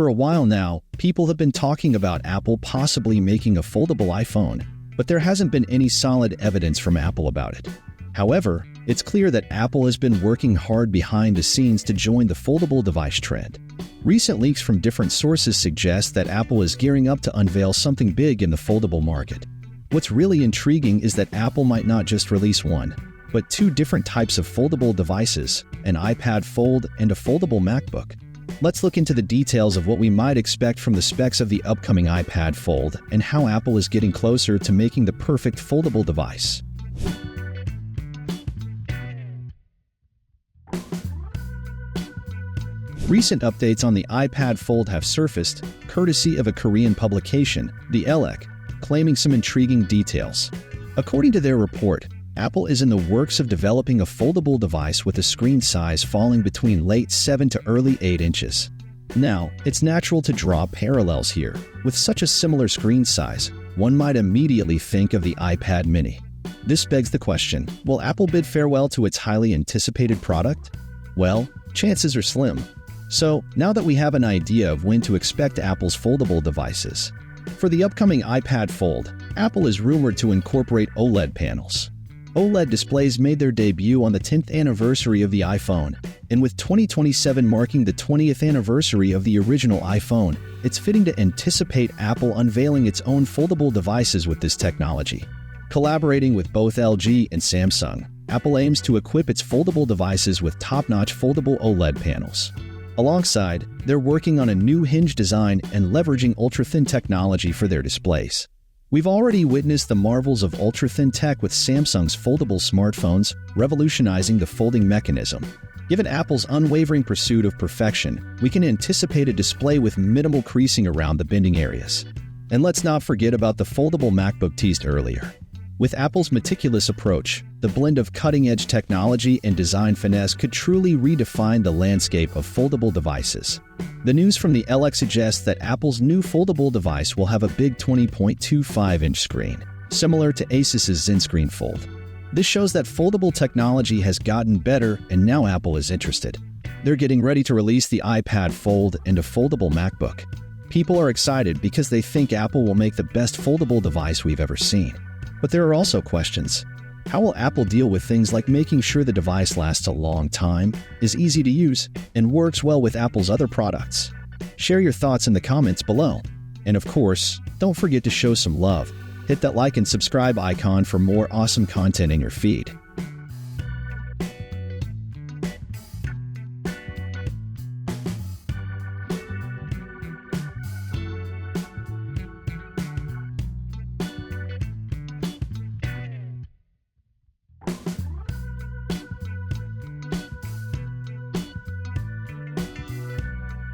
For a while now, people have been talking about Apple possibly making a foldable iPhone, but there hasn't been any solid evidence from Apple about it. However, it's clear that Apple has been working hard behind the scenes to join the foldable device trend. Recent leaks from different sources suggest that Apple is gearing up to unveil something big in the foldable market. What's really intriguing is that Apple might not just release one, but two different types of foldable devices, an iPad Fold and a foldable MacBook. Let's look into the details of what we might expect from the specs of the upcoming iPad Fold and how Apple is getting closer to making the perfect foldable device. Recent updates on the iPad Fold have surfaced, courtesy of a Korean publication, the Elec, claiming some intriguing details. According to their report, Apple is in the works of developing a foldable device with a screen size falling between late 7 to early 8 inches. Now, it's natural to draw parallels here. With such a similar screen size, one might immediately think of the iPad mini. This begs the question, will Apple bid farewell to its highly anticipated product? Well, chances are slim. So, now that we have an idea of when to expect Apple's foldable devices, for the upcoming iPad Fold, Apple is rumored to incorporate OLED panels. OLED displays made their debut on the 10th anniversary of the iPhone, and with 2027 marking the 20th anniversary of the original iPhone, it's fitting to anticipate Apple unveiling its own foldable devices with this technology. Collaborating with both LG and Samsung, Apple aims to equip its foldable devices with top-notch foldable OLED panels. Alongside, they're working on a new hinge design and leveraging ultra-thin technology for their displays. We've already witnessed the marvels of ultra-thin tech with Samsung's foldable smartphones revolutionizing the folding mechanism. Given Apple's unwavering pursuit of perfection, we can anticipate a display with minimal creasing around the bending areas. And let's not forget about the foldable MacBook teased earlier. With Apple's meticulous approach, the blend of cutting-edge technology and design finesse could truly redefine the landscape of foldable devices. The news from the Elec suggests that Apple's new foldable device will have a big 20.25-inch screen, similar to Asus's ZenScreen Fold. This shows that foldable technology has gotten better and now Apple is interested. They're getting ready to release the iPad Fold and a foldable MacBook. People are excited because they think Apple will make the best foldable device we've ever seen. But there are also questions. How will Apple deal with things like making sure the device lasts a long time, is easy to use, and works well with Apple's other products? Share your thoughts in the comments below. And of course, don't forget to show some love. Hit that like and subscribe icon for more awesome content in your feed.